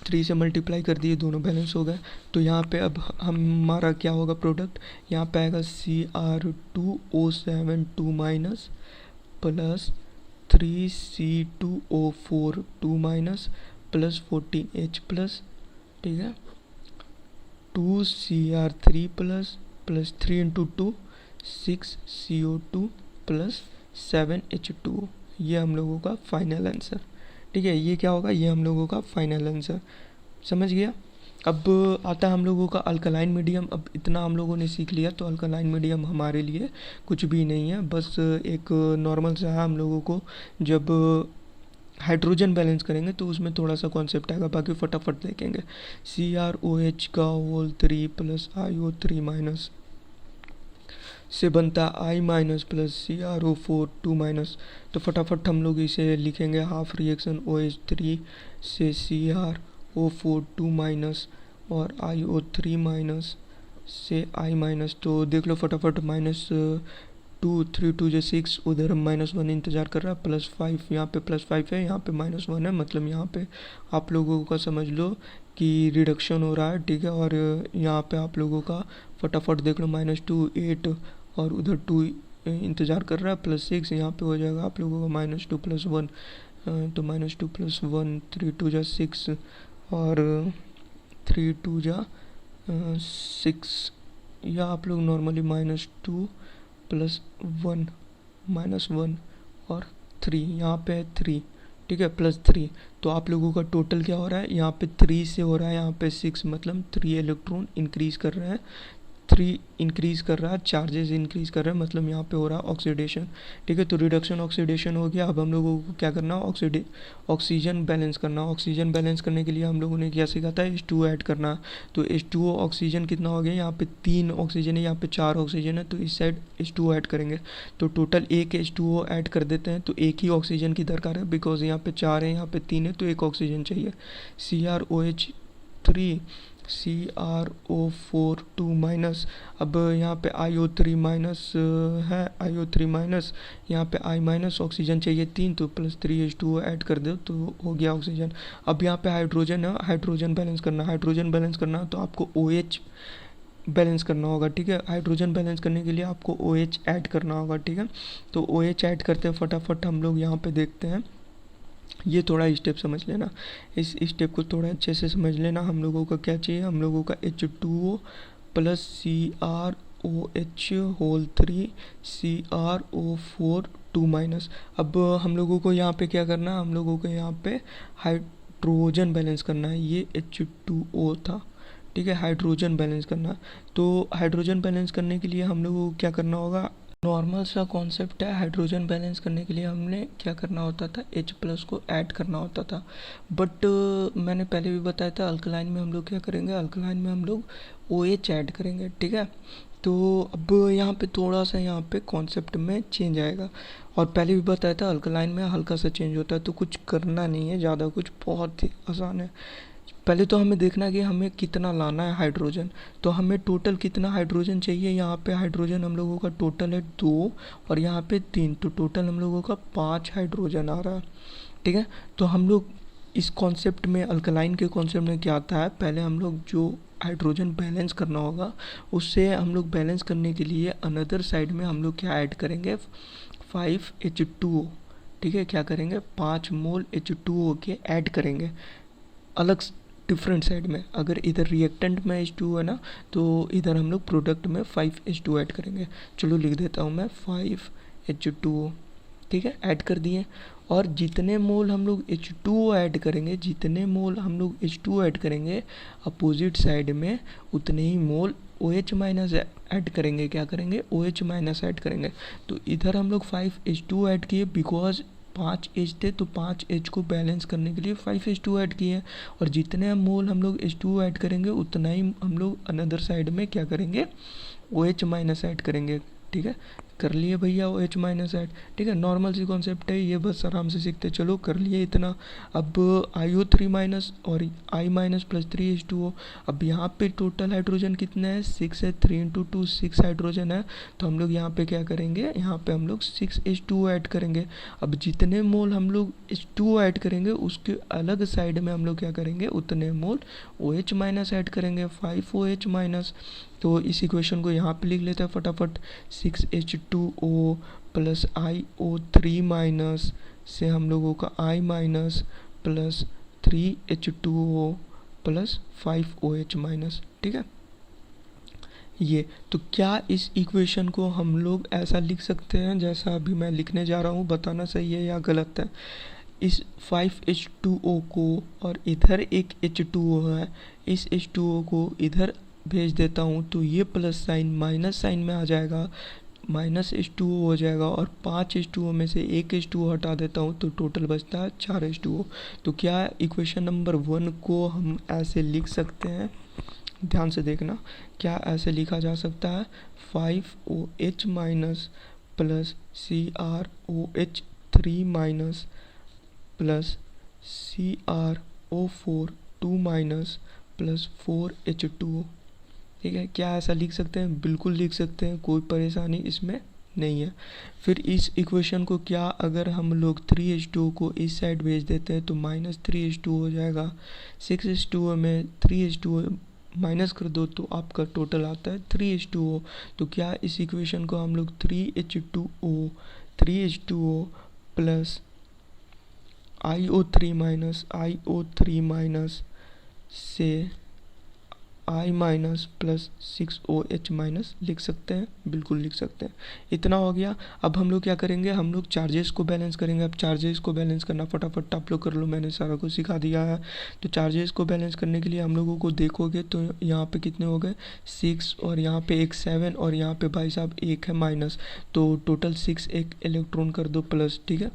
3 से मल्टीप्लाई कर दिए, दोनों बैलेंस हो गए। तो यहाँ पे अब हमारा क्या होगा प्रोडक्ट, यहाँ पे आएगा Cr2O7 2 minus plus 3C2O4 2 minus plus 14H plus, ठीक है, 2Cr3 plus 3 into 2 6CO2 plus 7H2O। ये हम लोगों का फाइनल आंसर। ठीक है, ये क्या होगा, ये हम लोगों का फाइनल आंसर। समझ गया। अब आता है हम लोगों का अल्कलाइन मीडियम। अब इतना हम लोगों ने सीख लिया, तो अल्कलाइन मीडियम हमारे लिए कुछ भी नहीं है, बस एक नॉर्मल सा है। हम लोगों को जब हाइड्रोजन बैलेंस करेंगे तो उसमें थोड़ा सा कॉन्सेप्ट आएगा, बाकी फटाफट देखेंगे। CrOH का होल 3 प्लस IO3 माइनस से बनता I minus plus CrO4 2 minus. तो फटाफट हम लोग इसे लिखेंगे, हाफ रिएक्शन OH3 से CrO4 2 माइनस और IO3 माइनस से I माइनस। तो देख लो फटाफट, -2 3 2 6, उधर -1 इंतज़ार कर रहा है, +5 यहाँ पे +5 है, यहाँ पे -1 है, मतलब यहाँ पे आप लोगों का समझ लो कि रिडक्शन हो रहा है। ठीक है, और यहाँ पे आप लोगों का फटाफट देख लो, -2 8 और उधर 2 इंतज़ार कर रहा है, +6 यहाँ पे हो जाएगा आप लोगों का -2 + 1, तो -2 + 1 3 2 जा 6 और 3 2 जा 6, या आप लोग नॉर्मली -2 + 1 -1 और 3, यहाँ पे है 3। ठीक है, +3। तो आप लोगों का टोटल क्या हो रहा है, यहाँ पे 3 से हो रहा है, यहाँ पे 6, मतलब 3 इलेक्ट्रॉन इंक्रीज़ कर रहे हैं, 3 इंक्रीज़ कर रहा है, चार्जेस इंक्रीज़ कर रहे हैं, मतलब यहाँ पे हो रहा है ऑक्सीडेशन। ठीक है, तो रिडक्शन ऑक्सीडेशन हो गया। अब हम लोगों को क्या करना है, ऑक्सीजन बैलेंस करना। ऑक्सीजन बैलेंस करने के लिए हम लोगों ने क्या सीखा था, H2O ऐड करना। तो H2O ऑक्सीजन कितना हो गया, यहाँ पे 3 ऑक्सीजन है, यहाँ पे 4 ऑक्सीजन है, तो इस साइड H2O ऐड करेंगे। तो टोटल 1 H2O ऐड कर देते हैं, तो एक ही ऑक्सीजन की दरकार है, बिकॉज यहाँ पे 4 है, यहाँ पे 3 है, तो एक ऑक्सीजन चाहिए। CrOH3 CrO4 2 minus. अब यहाँ पे IO3 माइनस है, IO3 माइनस, यहाँ पे I माइनस, ऑक्सीजन चाहिए 3, तो +3 H2O ऐड कर दो तो हो गया ऑक्सीजन। अब यहाँ पे हाइड्रोजन है, हाइड्रोजन बैलेंस करना। हाइड्रोजन बैलेंस करना तो आपको OH बैलेंस करना होगा। ठीक है, हाइड्रोजन बैलेंस करने के लिए आपको OH ऐड करना होगा। ठीक है, तो OH ऐड करते हैं फटाफट हम लोग यहाँ पे देखते हैं। ये थोड़ा स्टेप समझ लेना, इस स्टेप को थोड़ा अच्छे से समझ लेना। हम लोगों का क्या चाहिए, हम लोगों का H2O plus CrOH whole 3 CrO4 2 minus. अब हम लोगों को यहाँ पे क्या करना है, हम लोगों को यहाँ पे हाइड्रोजन बैलेंस करना है। ये H2O था, ठीक है, हाइड्रोजन बैलेंस करना। तो हाइड्रोजन बैलेंस करने के लिए हम लोगों को क्या करना होगा, नॉर्मल सा कॉन्सेप्ट है। हाइड्रोजन बैलेंस करने के लिए हमने क्या करना होता था, H+ को ऐड करना होता था। बट मैंने पहले भी बताया था, अल्कलाइन में हम लोग क्या करेंगे, अल्कलाइन में हम लोग OH ऐड करेंगे। ठीक है, तो अब यहाँ पे थोड़ा सा यहाँ पे कॉन्सेप्ट में चेंज आएगा, और पहले भी बताया था अल्कलाइन में हल्का सा चेंज होता है, तो कुछ करना नहीं है ज़्यादा, कुछ बहुत ही आसान है। पहले तो हमें देखना है कि हमें कितना लाना है हाइड्रोजन। तो हमें टोटल कितना हाइड्रोजन चाहिए, यहाँ पे हाइड्रोजन हम लोगों का टोटल है 2 और यहाँ पे 3, तो टोटल हम लोगों का 5 हाइड्रोजन आ रहा है। ठीक है, तो हम लोग इस कॉन्सेप्ट में, अल्कलाइन के कॉन्सेप्ट में क्या आता है, पहले हम लोग जो हाइड्रोजन बैलेंस करना होगा, उससे हम लोग बैलेंस करने के लिए अनदर साइड में हम लोग क्या ऐड करेंगे, 5H2O। ठीक है, क्या करेंगे, 5 मोल H2O के ऐड करेंगे अलग डिफरेंट साइड में। अगर इधर रिएक्टेंट में H2O है ना, तो इधर हम लोग प्रोडक्ट में 5H2O ऐड करेंगे। चलो लिख देता हूँ मैं 5H2O। ठीक है, ऐड कर दिए। और जितने मोल हम लोग H2O ऐड करेंगे, जितने मोल हम लोग H2O ऐड करेंगे अपोजिट साइड में, उतने ही मोल OH माइनस ऐड करेंगे। क्या करेंगे? OH माइनस ऐड करेंगे। तो इधर हम लोग 5H2O ऐड किए बिकॉज 5H थे, तो 5H को बैलेंस करने के लिए 5H2O ऐड किए। और जितने मोल हम लोग H2O ऐड करेंगे उतना ही हम लोग अनदर साइड में क्या करेंगे? OH माइनस ऐड करेंगे। ठीक है, कर लिए भैया OH माइनस ऐड। ठीक है, नॉर्मल सी कॉन्सेप्ट है ये, बस आराम से सीखते चलो। कर लिए इतना। अब IO3 माइनस और I माइनस प्लस 3H2O। अब यहाँ पे टोटल हाइड्रोजन कितना है? 6 है। 3 × 2 6 हाइड्रोजन है। तो हम लोग यहाँ पे क्या करेंगे? यहाँ पे हम लोग 6H2O ऐड करेंगे। अब जितने मोल हम लोग H2O ऐड करेंगे उसके अलग साइड में हम लोग क्या करेंगे? उतने मोल OH माइनस ऐड करेंगे, 5OH माइनस। तो इस इक्वेशन को यहाँ पे लिख लेते हैं फटाफट। 6H2O प्लस IO3 माइनस से हम लोगों का I minus plus 3H2O plus 5OH minus. ठीक है, ये तो क्या इस इक्वेशन को हम लोग ऐसा लिख सकते हैं जैसा अभी मैं लिखने जा रहा हूँ? बताना सही है या गलत है। इस 5H2O को, और इधर एक H2O है, इस H2O को इधर भेज देता हूँ तो ये प्लस साइन माइनस साइन में आ जाएगा, माइनस H2O हो जाएगा। और 5H2O में से एक H2O हटा देता हूँ तो टोटल बचता है 4H2O। तो क्या इक्वेशन नंबर 1 को हम ऐसे लिख सकते हैं? ध्यान से देखना, क्या ऐसे लिखा जा सकता है? 5OH minus plus CrOH3 minus plus CrO4 2 minus plus 4H2O। ठीक है, क्या ऐसा लिख सकते हैं? बिल्कुल लिख सकते हैं, कोई परेशानी इसमें नहीं है। फिर इस इक्वेशन को क्या अगर हम लोग 3H2O को इस साइड भेज देते हैं तो माइनस 3H2O हो जाएगा। 6H2O में 3H2O माइनस कर दो तो आपका टोटल आता है 3H2O। तो क्या इस इक्वेशन को हम लोग 3H2O प्लस IO3 माइनस से I minus plus 6OH minus लिख सकते हैं? बिल्कुल लिख सकते हैं। इतना हो गया। अब हम लोग क्या करेंगे? हम लोग चार्जेस को बैलेंस करेंगे। अब चार्जेस को बैलेंस करना फटाफट आप लोग कर लो, मैंने सारा कुछ सिखा दिया है। तो चार्जेस को बैलेंस करने के लिए हम लोगों को देखोगे तो यहाँ पे कितने हो गए? 6, और यहाँ पे एक 7, और यहाँ पे भाई साहब एक है माइनस। तो टोटल 6 एक इलेक्ट्रॉन कर दो प्लस। ठीक है,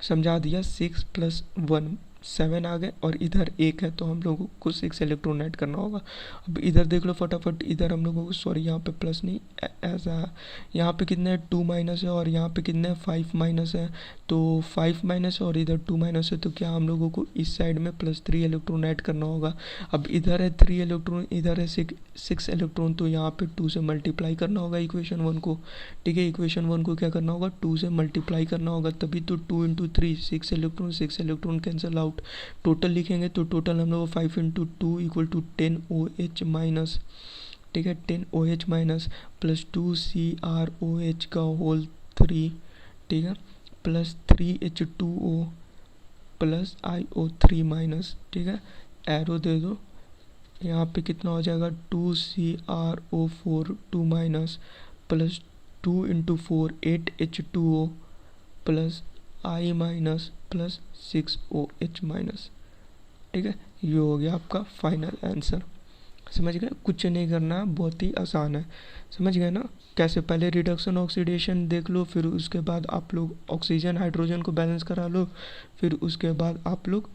समझा दिया। 6 + 1 7 आ गए, और इधर एक है तो हम लोगों को 6 इलेक्ट्रॉन ऐड करना होगा। अब इधर देख लो फटाफट, इधर हम लोगों को, सॉरी यहाँ पे प्लस नहीं, ऐसा है। यहाँ पे कितने है? 2 माइनस है, और यहाँ पे कितने है? 5 माइनस है। तो 5 माइनस है और इधर 2 माइनस है, तो क्या हम लोगों को इस साइड में प्लस 3 इलेक्ट्रॉन ऐड करना होगा। अब इधर है 3 इलेक्ट्रॉन, इधर है 6 इलेक्ट्रॉन, तो यहाँ पे 2 से मल्टीप्लाई करना होगा इक्वेशन 1 को। ठीक है, इक्वेशन 1 को क्या करना होगा? 2 से मल्टीप्लाई करना होगा, तभी तो 2 × 3 6 इलेक्ट्रॉन कैंसिल आउट। टोटल लिखेंगे तो टोटल हम लोग 5 × 2 = 10 OH माइनस। ठीक है, 10 OH माइनस प्लस 2 CrOH का होल 3। ठीक है, plus 3H2O plus IO3 minus. ठीक है, एरो दे दो। यहाँ पे कितना हो जाएगा? 2 CrO4 2 minus plus 2 × 4 8H2O plus I minus plus 6OH minus. ठीक है, ये हो गया आपका फाइनल आंसर। समझ गए? कुछ नहीं करना है, बहुत ही आसान है। समझ गए ना? कैसे? पहले रिडक्शन ऑक्सीडेशन देख लो, फिर उसके बाद आप लोग ऑक्सीजन हाइड्रोजन को बैलेंस करा लो, फिर उसके बाद आप लोग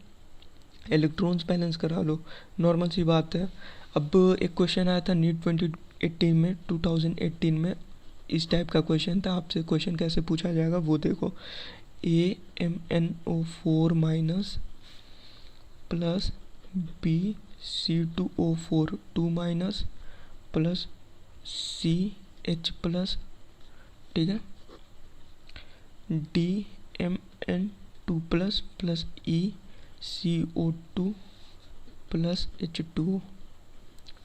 इलेक्ट्रॉन्स बैलेंस करा लो। नॉर्मल सी बात है। अब एक क्वेश्चन आया था नीट 2018 में, इस टाइप का क्वेश्चन था। आपसे क्वेश्चन कैसे पूछा जाएगा वो देखो। AMNO4 minus plus BC2O4 2 minus plus CH plus. ठीक है, DMN2 plus plus ECO2 plus H2O।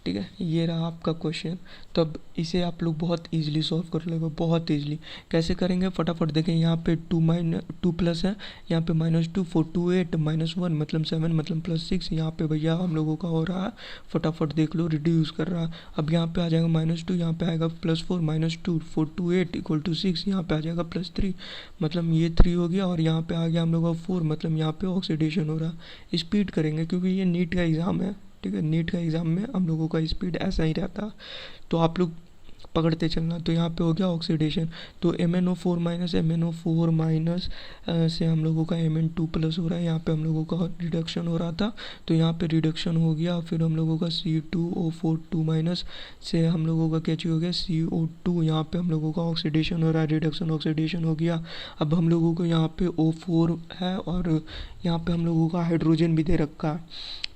ठीक है, ये रहा आपका क्वेश्चन। तब इसे आप लोग बहुत इजीली सॉल्व कर लेंगे, बहुत इजीली। कैसे करेंगे फटाफट देखें। यहाँ पे टू प्लस है, यहाँ पे -2 4 2 8 -1 मतलब 7 मतलब +6। यहाँ पे भैया हम लोगों का हो रहा है, फटाफट देख लो, रिड्यूस कर रहा है। अब यहाँ पे आ जाएगा -2, यहाँ पे आएगा +4 -2 4 2 8 = 6, यहाँ पे आ जाएगा +3 मतलब ये 3 हो गया। और यहाँ पे आ गया हम लोग का 4 मतलब यहाँ पे ऑक्सीडेशन हो रहा है। स्पीड करेंगे क्योंकि ये नीट का एग्ज़ाम है, ठीक है। नीट का एग्ज़ाम में हम लोगों का स्पीड ऐसा ही रहता, तो आप लोग पकड़ते चलना। तो यहाँ पे हो गया ऑक्सीडेशन, तो MnO4 माइनस से हम लोगों का Mn2+ हो रहा है। यहाँ पे हम लोगों का रिडक्शन हो रहा था, तो यहाँ पे रिडक्शन हो गया। फिर हम लोगों का C2O4 2- से हम लोगों का क्या चीज़ हो गया CO2। यहाँ पे हम लोगों का ऑक्सीडेशन हो रहा है, रिडक्शन ऑक्सीडेशन हो गया। अब हम लोगों को यहाँ पे O4 है और यहाँ पे हम लोगों का हाइड्रोजन भी दे रखा है,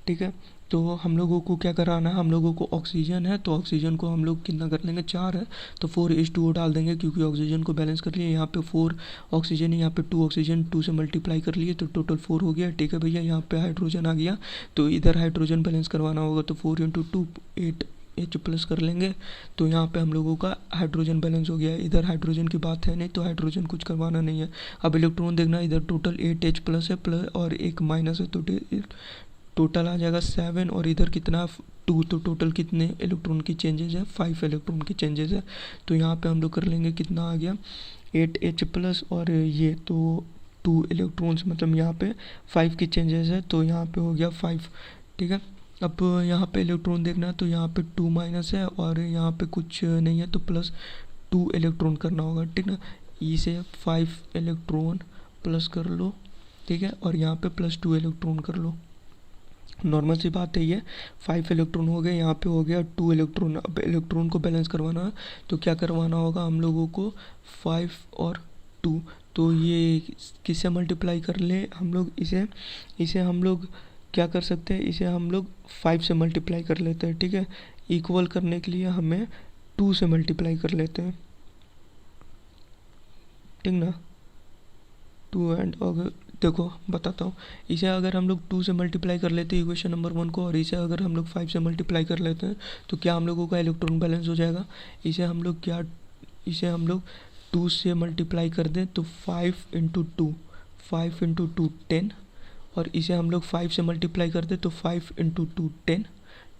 ठीक है। तो हम लोगों को क्या कराना है, हम लोगों को ऑक्सीजन है, तो ऑक्सीजन को हम लोग कितना कर लेंगे, 4 है तो 4H2O डाल देंगे, क्योंकि ऑक्सीजन को बैलेंस कर लिए। यहाँ पे 4 ऑक्सीजन है, यहाँ पे 2 ऑक्सीजन, 2 से मल्टीप्लाई कर लिए तो टोटल 4 हो गया, ठीक है भैया। यहाँ पे हाइड्रोजन आ गया, तो इधर हाइड्रोजन बैलेंस करवाना होगा, तो 4 × 2 8H+ कर लेंगे, तो यहाँ पे हम लोगों का हाइड्रोजन बैलेंस हो गया। इधर हाइड्रोजन की बात है नहीं, तो हाइड्रोजन कुछ करवाना नहीं है। अब इलेक्ट्रॉन देखना, इधर टोटल 8H+ है प्लस और एक माइनस है, तो टोटल आ जाएगा 7। और इधर कितना 2, तो टोटल कितने इलेक्ट्रॉन की चेंजेस है, 5 इलेक्ट्रॉन की चेंजेस है। तो यहाँ पे हम लोग कर लेंगे, कितना आ गया 8H+ और ये तो 2 इलेक्ट्रॉन्स मतलब यहाँ पे 5 की चेंजेस है, तो यहाँ पे हो गया 5, ठीक है। अब यहाँ पे इलेक्ट्रॉन देखना, तो यहाँ पे 2- है और यहाँ पे कुछ नहीं है, तो +2 इलेक्ट्रॉन करना होगा, ठीक ना। इसे 5 इलेक्ट्रॉन प्लस कर लो, ठीक है, और यहाँ पे +2 इलेक्ट्रॉन कर लो। नॉर्मल सी बात है ये। 5 इलेक्ट्रॉन हो गए, यहाँ पे हो गया 2 इलेक्ट्रॉन। अब इलेक्ट्रॉन को बैलेंस करवाना है, तो क्या करवाना होगा हम लोगों को, 5 और 2, तो ये किससे मल्टीप्लाई कर ले हम लोग, इसे हम लोग क्या कर सकते हैं, इसे हम लोग 5 से मल्टीप्लाई कर लेते हैं, ठीक है। इक्वल करने के लिए हमें 2 से मल्टीप्लाई कर लेते हैं, ठीक ना। 2 एंड अगर देखो बताता हूँ, इसे अगर हम लोग 2 से मल्टीप्लाई कर लेते हैं इक्वेशन नंबर 1 को, और इसे अगर हम लोग 5 से मल्टीप्लाई कर लेते हैं, तो क्या हम लोगों का इलेक्ट्रॉन बैलेंस हो जाएगा। इसे हम लोग 2 से मल्टीप्लाई कर दें, तो 5 × 2 10। और इसे हम लोग 5 से मल्टीप्लाई कर दें, तो 5 × 2 10,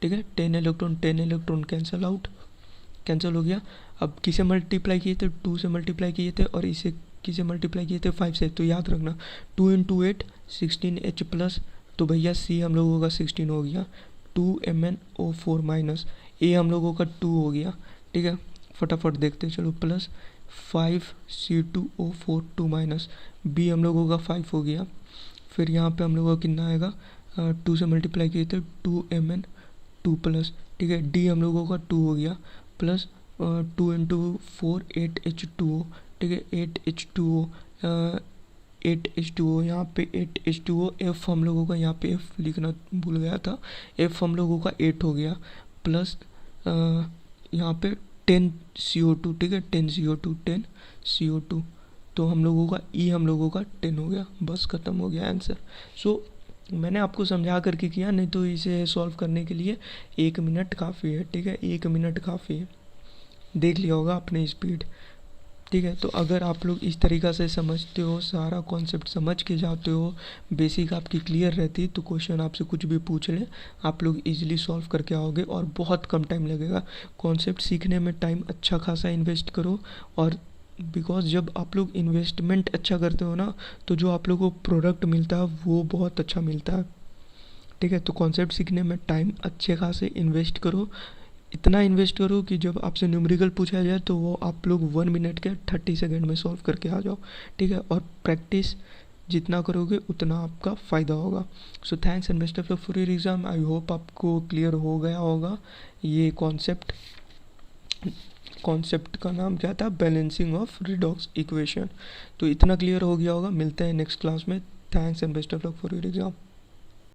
ठीक है। 10 इलेक्ट्रॉन कैंसिल हो गया। अब किसे मल्टीप्लाई किए थे, 2 से मल्टीप्लाई किए थे, और इसे किसे मल्टीप्लाई किए थे, 5 से। तो याद रखना 2 × 8 16H+, तो भैया C हम लोगों का 16 हो गया। 2 MnO4- A हम लोगों का 2 हो गया, ठीक है। फटाफट देखते चलो, प्लस 5 C2O4 2- B हम लोगों का 5 हो गया। फिर यहाँ पे हम लोगों का कितना आएगा, 2 से मल्टीप्लाई किए थे 2 Mn2+, ठीक है। D हम लोगों का 2 हो गया, प्लस 2 × 4 8H2O, ठीक है। 8H2O यहाँ पे 8H2O। F हम लोगों का यहाँ पे F लिखना भूल गया था, F हम लोगों का 8 हो गया, प्लस यहाँ पे 10 CO2, ठीक है। 10 CO2, तो हम लोगों का E हम लोगों का 10 हो गया। बस ख़त्म हो गया आंसर। सो मैंने आपको समझा करके किया, नहीं तो इसे सॉल्व करने के लिए 1 मिनट काफ़ी है, ठीक है। 1 मिनट काफ़ी है, देख लिया होगा अपनी स्पीड, ठीक है। तो अगर आप लोग इस तरीक़ा से समझते हो, सारा कॉन्सेप्ट समझ के जाते हो, बेसिक आपकी क्लियर रहती है, तो क्वेश्चन आपसे कुछ भी पूछ ले आप लोग इजीली सॉल्व करके आओगे और बहुत कम टाइम लगेगा। कॉन्सेप्ट सीखने में टाइम अच्छा खासा इन्वेस्ट करो, और बिकॉज जब आप लोग इन्वेस्टमेंट अच्छा करते हो ना, तो जो आप लोग को प्रोडक्ट मिलता है वो बहुत अच्छा मिलता है, ठीक है। तो कॉन्सेप्ट सीखने में टाइम अच्छे खासे इन्वेस्ट करो, इतना इन्वेस्ट करो कि जब आपसे न्यूमेरिकल पूछा जाए तो वो आप लोग 1 मिनट के 30 सेकंड में सॉल्व करके आ जाओ, ठीक है। और प्रैक्टिस जितना करोगे उतना आपका फ़ायदा होगा। So thanks and best of luck for your exam. I hope आपको क्लियर हो गया होगा ये कॉन्सेप्ट का नाम क्या था, बैलेंसिंग ऑफ रिडॉक्स इक्वेशन। तो इतना क्लियर हो गया होगा। मिलते हैं नेक्स्ट क्लास में। Thanks and best of luck for your exam.